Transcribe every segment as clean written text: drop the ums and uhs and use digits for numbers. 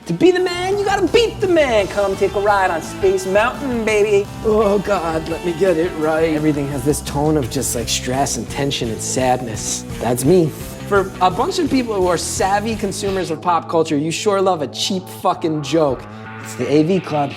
To be the man, you gotta beat the man. Come take a ride on Space Mountain, baby. Oh God, let me get it right. Everything has this tone of just like stress and tension and sadness. That's me. For a bunch of people who are savvy consumers of pop culture, you sure love a cheap fucking joke. It's the AV Club.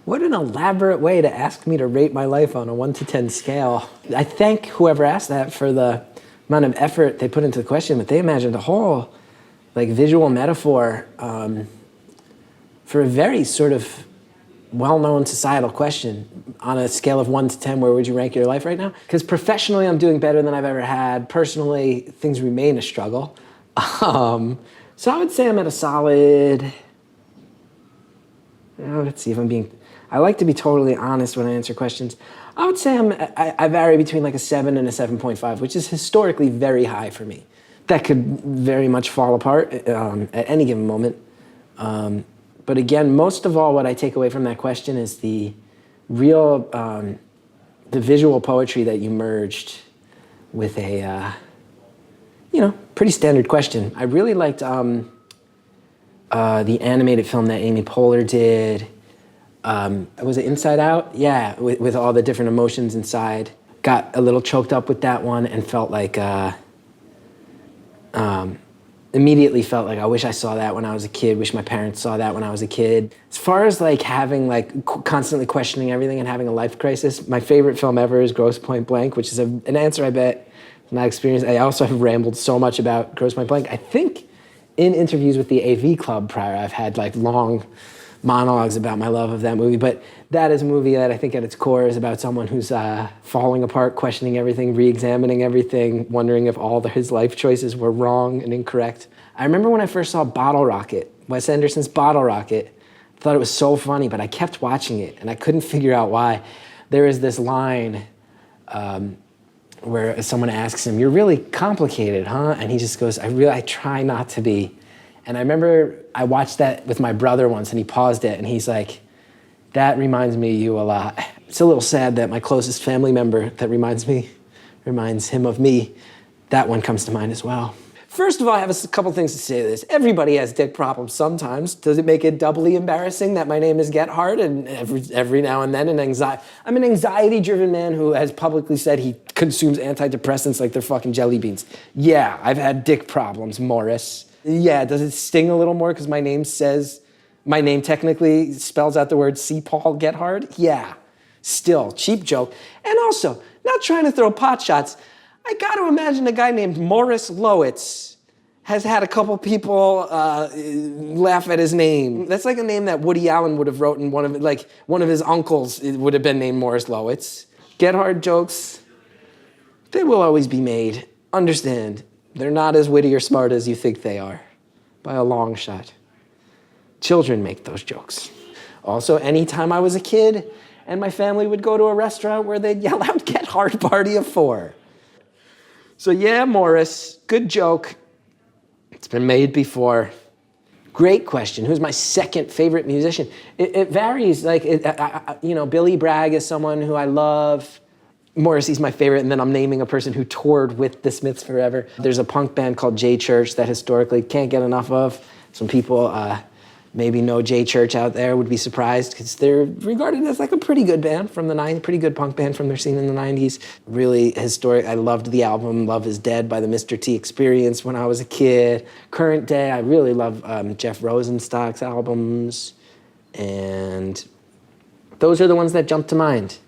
What an elaborate way to ask me to rate my life on a 1 to 10 scale. I thank whoever asked that for the amount of effort they put into the question, but they imagined a whole like visual metaphor for a very sort of well-known societal question. On a scale of 1 to 10, where would you rank your life right now? Because professionally, I'm doing better than I've ever had. Personally, things remain a struggle. So I would say I'm at a solid, let's see if I'm being, I like to be totally honest when I answer questions. I would say I vary between like a 7 and a 7.5, which is historically very high for me. That could very much fall apart at any given moment. But again, most of all, what I take away from that question is the real, the visual poetry that you merged with a, pretty standard question. I really liked the animated film that Amy Poehler did. Was it Inside Out? Yeah, with all the different emotions inside. Got a little choked up with that one and felt like, immediately felt like I wish I saw that when I was a kid, wish my parents saw that when I was a kid. As far as like having like constantly questioning everything and having a life crisis, my favorite film ever is Grosse Point Blank, which is an answer I bet is not experienced. I also have rambled so much about Grosse Point Blank. I think in interviews with the AV Club prior, I've had like long monologues about my love of that movie, but that is a movie that I think at its core is about someone who's falling apart, questioning everything, re-examining everything, wondering if all his life choices were wrong and incorrect. I remember when I first saw Bottle Rocket, Wes Anderson's Bottle Rocket, I thought it was so funny, but I kept watching it and I couldn't figure out why. There is this line where someone asks him, "You're really complicated, huh?" And he just goes, I try not to be. And I remember I watched that with my brother once and he paused it and he's like, "That reminds me of you a lot." It's a little sad that my closest family member that reminds him of me, that one comes to mind as well. First of all, I have a couple things to say to this. Everybody has dick problems sometimes. Does it make it doubly embarrassing that my name is Gethard and every now and then I'm an anxiety-driven man who has publicly said he consumes antidepressants like they're fucking jelly beans. Yeah, I've had dick problems, Morris. Yeah, does it sting a little more because my name technically spells out the word C. Paul Gethard? Yeah, still, cheap joke. And also, not trying to throw pot shots, I got to imagine a guy named Morris Lowitz has had a couple people laugh at his name. That's like a name that Woody Allen would have wrote in one of his uncles would have been named Morris Lowitz. Gethard jokes, they will always be made. Understand, they're not as witty or smart as you think they are, by a long shot. Children make those jokes. Also, anytime I was a kid and my family would go to a restaurant where they'd yell out, "Gethard party of 4." So yeah, Morris, good joke. It's been made before. Great question. Who's my second favorite musician? It varies. Like, Billy Bragg is someone who I love. Morrissey's my favorite, and then I'm naming a person who toured with the Smiths forever. There's a punk band called J Church that historically can't get enough of. Some people maybe know J Church out there, would be surprised because they're regarded as like a pretty good band from the 90s, pretty good punk band from their scene in the 90s. Really historic. I loved the album Love Is Dead by the Mr. T Experience when I was a kid. Current day, I really love Jeff Rosenstock's albums, and those are the ones that jump to mind.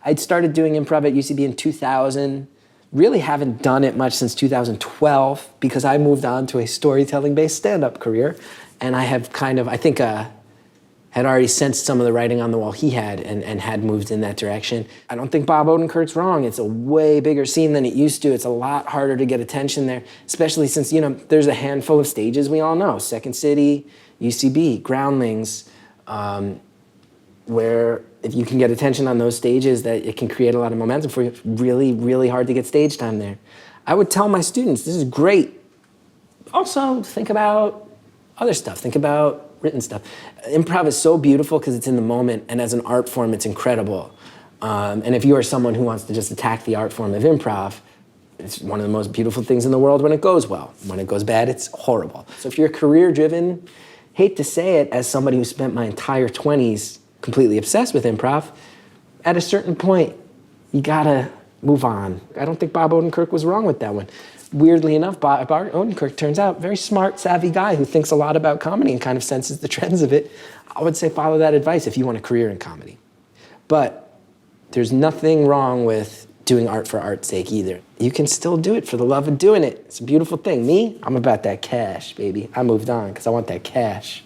I'd started doing improv at UCB in 2000. Really haven't done it much since 2012 because I moved on to a storytelling-based stand-up career. And I have had already sensed some of the writing on the wall he had and had moved in that direction. I don't think Bob Odenkert's wrong. It's a way bigger scene than it used to. It's a lot harder to get attention there, especially since, there's a handful of stages we all know. Second City, UCB, Groundlings, where if you can get attention on those stages, that it can create a lot of momentum for you. It's really, really hard to get stage time there. I would tell my students, this is great. Also, think about other stuff. Think about written stuff. Improv is so beautiful because it's in the moment, and as an art form, it's incredible. And if you are someone who wants to just attack the art form of improv, it's one of the most beautiful things in the world when it goes well. When it goes bad, it's horrible. So if you're career-driven, hate to say it as somebody who spent my entire 20s completely obsessed with improv, at a certain point, you gotta move on. I don't think Bob Odenkirk was wrong with that one. Weirdly enough, Bob Odenkirk turns out very smart, savvy guy who thinks a lot about comedy and kind of senses the trends of it. I would say follow that advice if you want a career in comedy. But there's nothing wrong with doing art for art's sake either. You can still do it for the love of doing it. It's a beautiful thing. Me, I'm about that cash, baby. I moved on because I want that cash.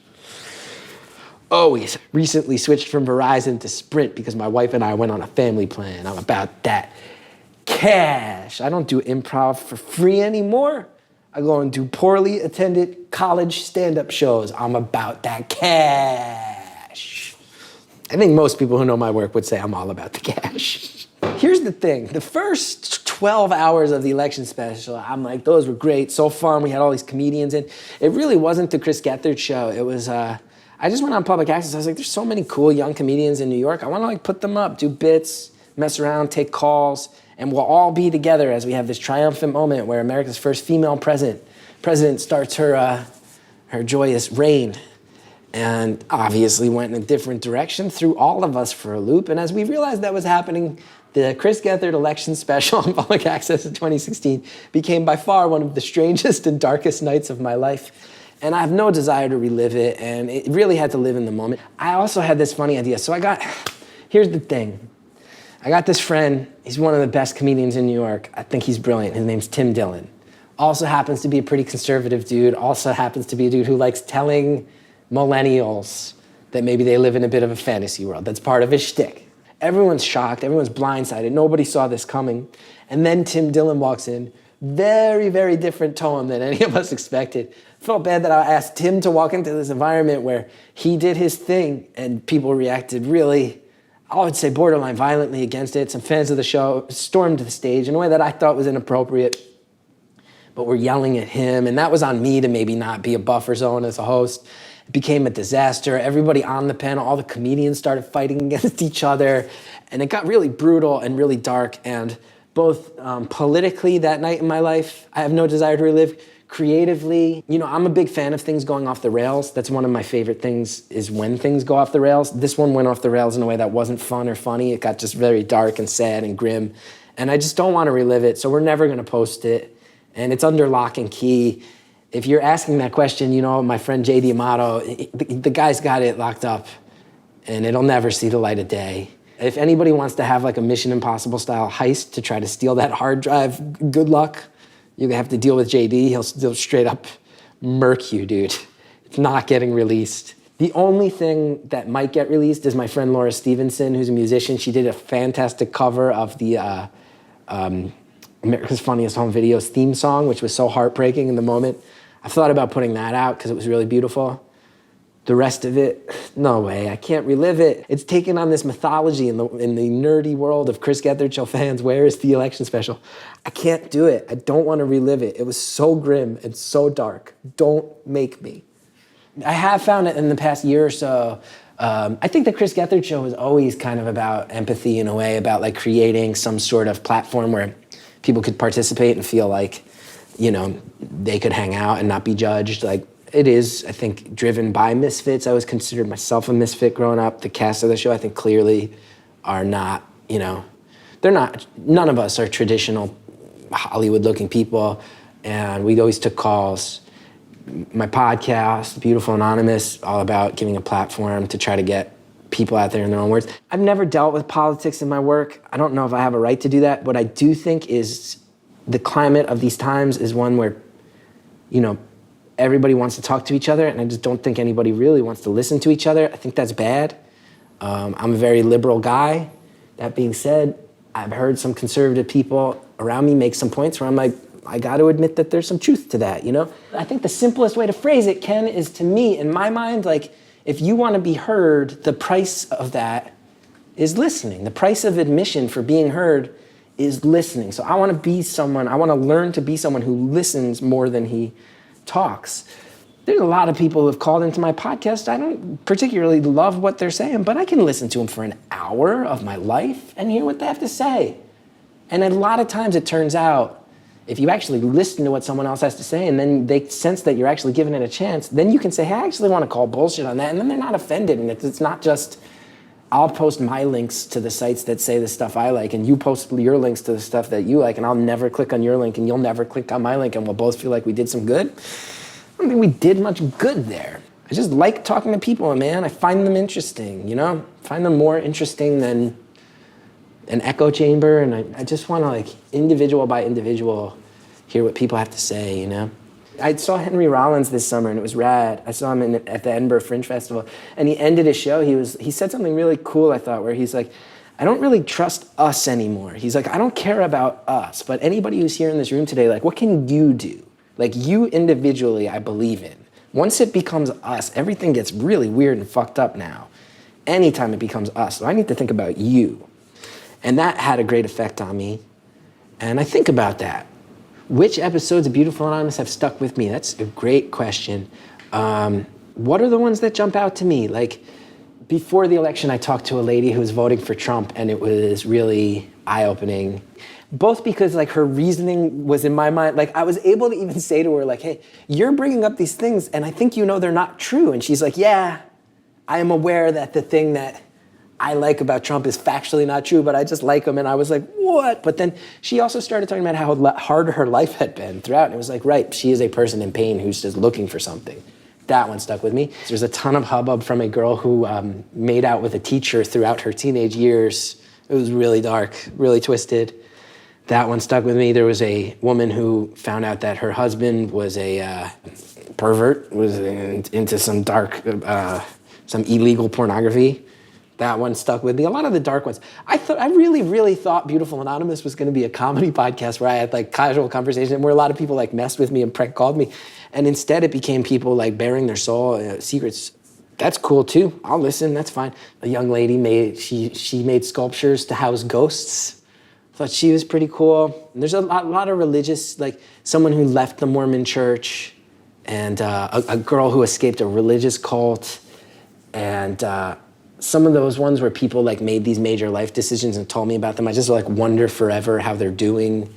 Always. Recently switched from Verizon to Sprint because my wife and I went on a family plan. I'm about that cash. I don't do improv for free anymore. I go and do poorly attended college stand-up shows. I'm about that cash. I think most people who know my work would say I'm all about the cash. Here's the thing. The first 12 hours of the election special, I'm like, those were great, so fun. We had all these comedians in. It really wasn't the Chris Gethard show. It was, I just went on public access. I was like, there's so many cool young comedians in New York. I want to like put them up, do bits, mess around, take calls, and we'll all be together as we have this triumphant moment where America's first female president starts her joyous reign. And obviously went in a different direction, threw all of us for a loop. And as we realized that was happening, the Chris Gethard election special on public access in 2016 became by far one of the strangest and darkest nights of my life. And I have no desire to relive it, and it really had to live in the moment. I also had this funny idea. So here's the thing. I got this friend, he's one of the best comedians in New York. I think he's brilliant. His name's Tim Dillon. Also happens to be a pretty conservative dude. Also happens to be a dude who likes telling millennials that maybe they live in a bit of a fantasy world. That's part of his shtick. Everyone's shocked, everyone's blindsided, nobody saw this coming. And then Tim Dillon walks in, very, very different tone than any of us expected. Felt bad that I asked Tim to walk into this environment where he did his thing and people reacted really, I would say borderline violently against it. Some fans of the show stormed the stage in a way that I thought was inappropriate, but were yelling at him, and that was on me to maybe not be a buffer zone as a host. It became a disaster. Everybody on the panel, all the comedians started fighting against each other, and it got really brutal and really dark. And both politically that night in my life, I have no desire to relive. Creatively, you know, I'm a big fan of things going off the rails. That's one of my favorite things, is when things go off the rails. This one went off the rails in a way that wasn't fun or funny. It got just very dark and sad and grim, and I just don't want to relive it, so we're never gonna post it. And it's under lock and key. If you're asking that question, you know, my friend JD Amato, the guy's got it locked up, and it'll never see the light of day. If anybody wants to have like a Mission Impossible style heist to try to steal that hard drive, good luck. You have to deal with JD. He'll straight up murk you, dude. It's not getting released. The only thing that might get released is my friend Laura Stevenson, who's a musician. She did a fantastic cover of the America's Funniest Home Videos theme song, which was so heartbreaking in the moment. I've thought about putting that out because it was really beautiful. The rest of it, no way, I can't relive it. It's taken on this mythology in the nerdy world of Chris Gethard show fans. Where is the election special? I can't do it. I don't want to relive it. It was so grim and so dark. Don't make me. I have found it in the past year or so. I think the Chris Gethard show was always kind of about empathy in a way, about like creating some sort of platform where people could participate and feel like, you know, they could hang out and not be judged. Like, it is, I think, driven by misfits. I always considered myself a misfit growing up. The cast of the show, I think, clearly are not, you know, they're not, none of us are traditional Hollywood-looking people, and we always took calls. My podcast, Beautiful Anonymous, all about giving a platform to try to get people out there in their own words. I've never dealt with politics in my work. I don't know if I have a right to do that. What I do think is the climate of these times is one where, you know, everybody wants to talk to each other, and I just don't think anybody really wants to listen to each other. I think that's bad. I'm a very liberal guy. That being said, I've heard some conservative people around me make some points where I'm like, I got to admit that there's some truth to that, you know? I think the simplest way to phrase it, Ken, is to me, in my mind, like, if you want to be heard, the price of that is listening. The price of admission for being heard is listening. So I want to be someone, I want to learn to be someone who listens more than he talks. There's a lot of people who have called into my podcast. I don't particularly love what they're saying, but I can listen to them for an hour of my life and hear what they have to say. And a lot of times it turns out If you actually listen to what someone else has to say and then they sense that you're actually giving it a chance, then you can say, hey, I actually want to call bullshit on that. And then they're not offended. And it's not just, I'll post my links to the sites that say the stuff I like and you post your links to the stuff that you like and I'll never click on your link and you'll never click on my link and we'll both feel like we did some good. I don't think we did much good there. I just like talking to people, man. I find them interesting, you know? I find them more interesting than an echo chamber, and I just want to, like, individual by individual, hear what people have to say, you know? I saw Henry Rollins this summer, and it was rad. I saw him at the Edinburgh Fringe Festival, and he ended his show. He said something really cool, I thought, where he's like, I don't really trust us anymore. He's like, I don't care about us, but anybody who's here in this room today, like, what can you do? Like, you individually, I believe in. Once it becomes us, everything gets really weird and fucked up now. Anytime it becomes us, so I need to think about you. And that had a great effect on me. And I think about that. Which episodes of Beautiful Anonymous have stuck with me? That's a great question. What are the ones that jump out to me? Like, before the election, I talked to a lady who was voting for Trump, and it was really eye-opening. Both because, like, her reasoning was in my mind. Like, I was able to even say to her, like, hey, you're bringing up these things, and I think you know they're not true. And she's like, yeah, I am aware that the thing that I like about Trump is factually not true, but I just like him. And I was like, what? But then she also started talking about how hard her life had been throughout. And it was like, right, she is a person in pain who's just looking for something. That one stuck with me. There's a ton of hubbub from a girl who made out with a teacher throughout her teenage years. It was really dark, really twisted. That one stuck with me. There was a woman who found out that her husband was a pervert, was into some dark, some illegal pornography. That one stuck with me. A lot of the dark ones. I really, really thought Beautiful Anonymous was going to be a comedy podcast where I had like casual conversation where a lot of people like messed with me and prank called me. And instead it became people like bearing their soul, secrets. That's cool too. I'll listen, that's fine. A young lady she made sculptures to house ghosts. Thought she was pretty cool. And there's a lot of religious, like someone who left the Mormon church and a girl who escaped a religious cult and some of those ones where people like made these major life decisions and told me about them, I just like wonder forever how they're doing.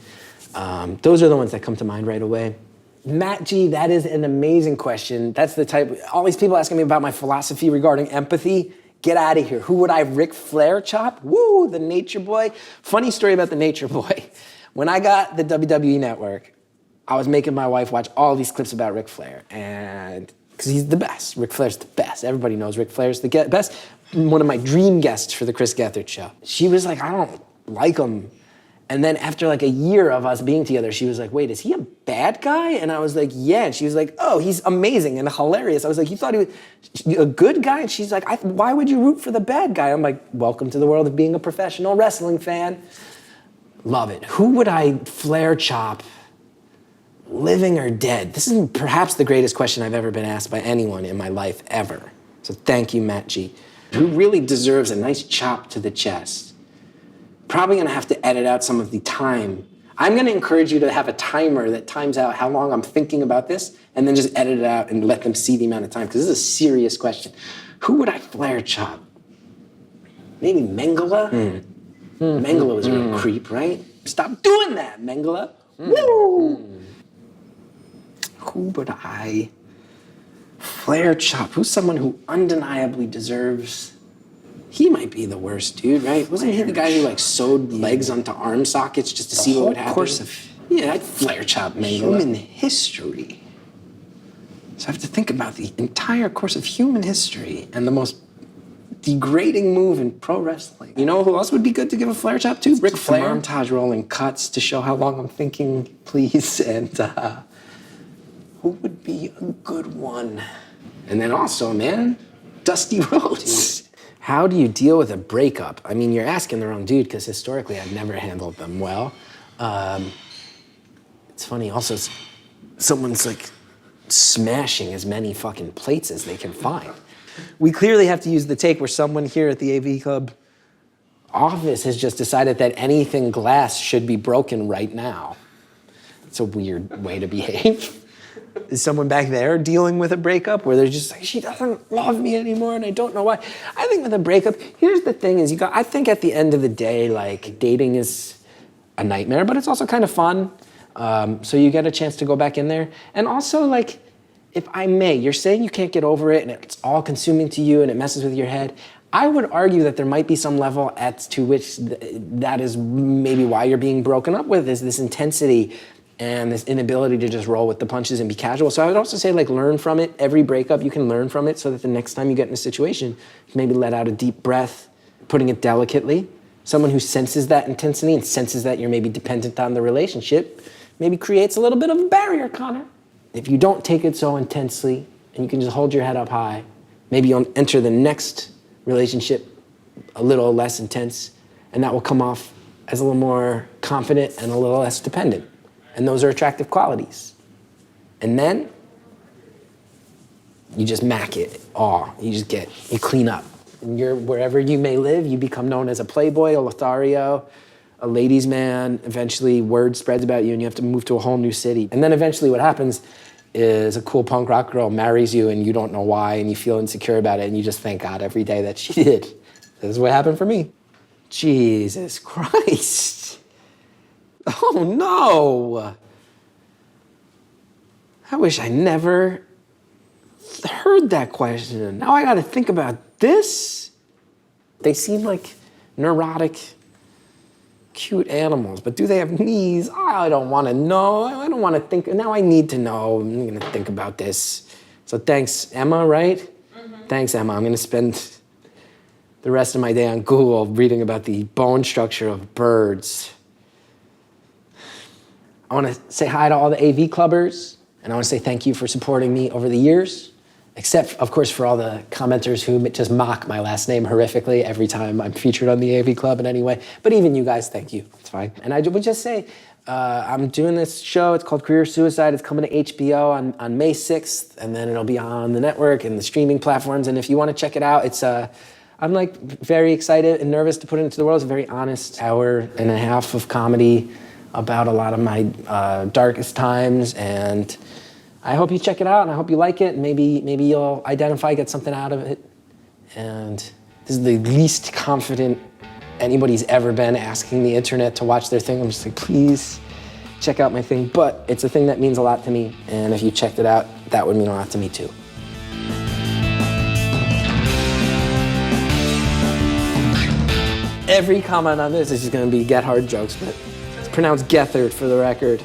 Those are the ones that come to mind right away. Matt G, that is an amazing question. That's the type, all these people asking me about my philosophy regarding empathy. Get out of here. Who would I Ric Flair chop? Woo, the Nature Boy. Funny story about the Nature Boy. When I got the WWE Network, I was making my wife watch all these clips about Ric Flair. And because he's the best. Ric Flair's the best. Everybody knows Ric Flair's the best. One of my dream guests for the Chris Gethard show. She was like, I don't like him. And then after like a year of us being together, she was like, wait, is he a bad guy? And I was like, yeah. And she was like, oh, he's amazing and hilarious. I was like, you thought he was a good guy? And she's like, why would you root for the bad guy? I'm like, welcome to the world of being a professional wrestling fan. Love it. Who would I Flair chop, living or dead? This is perhaps the greatest question I've ever been asked by anyone in my life ever. So thank you, Matt G. Who really deserves a nice chop to the chest? Probably gonna have to edit out some of the time. I'm gonna encourage you to have a timer that times out how long I'm thinking about this and then just edit it out and let them see the amount of time, because this is a serious question. Who would I Flair chop? Maybe Mengele? Mengele was a real creep, right? Stop doing that, Mengele. Woo! Who would I Flair chop? Who's someone who undeniably deserves... He might be the worst dude, right? Wasn't he the guy who like sewed legs onto arm sockets just to see what would happen? Yeah, I'd Flair chop Mengele. Human history. So I have to think about the entire course of human history and the most degrading move in pro wrestling. You know who else would be good to give a Flair chop to? Ric Flair. Montage rolling cuts to show how long I'm thinking, please. And who would be a good one? And then also, man, Dusty Rhodes. Dude. How do you deal with a breakup? I mean, you're asking the wrong dude, because historically I've never handled them well. It's funny also, someone's like smashing as many fucking plates as they can find. We clearly have to use the take where someone here at the AV Club office has just decided that anything glass should be broken right now. It's a weird way to behave. Is someone back there dealing with a breakup where they're just like, she doesn't love me anymore and I don't know why? I think with a breakup, here's the thing is I think at the end of the day, like dating is a nightmare, but it's also kind of fun. So you get a chance to go back in there. And also, like, if I may, you're saying you can't get over it and it's all consuming to you and it messes with your head. I would argue that there might be some level as to which that is maybe why you're being broken up with, is this intensity and this inability to just roll with the punches and be casual. So I would also say, like, learn from it. Every breakup, you can learn from it so that the next time you get in a situation, maybe let out a deep breath, putting it delicately. Someone who senses that intensity and senses that you're maybe dependent on the relationship maybe creates a little bit of a barrier, Connor. If you don't take it so intensely and you can just hold your head up high, maybe you'll enter the next relationship a little less intense, and that will come off as a little more confident and a little less dependent. And those are attractive qualities. And then you just mac it all. You clean up. And wherever you may live, you become known as a playboy, a Lothario, a ladies' man. Eventually, word spreads about you and you have to move to a whole new city. And then eventually what happens is a cool punk rock girl marries you and you don't know why and you feel insecure about it and you just thank God every day that she did. This is what happened for me. Jesus Christ. Oh no. I wish I never heard that question. Now I gotta think about this. They seem like neurotic, cute animals, but do they have knees? I don't want to know. I don't want to think. Now I need to know. I'm going to think about this. So thanks, Emma, right? Mm-hmm. Thanks, Emma. I'm going to spend the rest of my day on Google reading about the bone structure of birds. I want to say hi to all the AV clubbers, and I want to say thank you for supporting me over the years. Except, of course, for all the commenters who just mock my last name horrifically every time I'm featured on the AV Club in any way. But even you guys, thank you. It's fine. And I would just say, I'm doing this show. It's called Career Suicide. It's coming to HBO on May 6th, and then it'll be on the network and the streaming platforms. And if you want to check it out, it's I'm like very excited and nervous to put it into the world. It's a very honest hour and a half of comedy about a lot of my darkest times, and I hope you check it out, and I hope you like it, and maybe you'll identify, get something out of it. And this is the least confident anybody's ever been asking the internet to watch their thing. I'm just like, please check out my thing. But it's a thing that means a lot to me, and if you checked it out, that would mean a lot to me too. Every comment on this is just gonna be Gethard jokes, but it's pronounced Gethard for the record.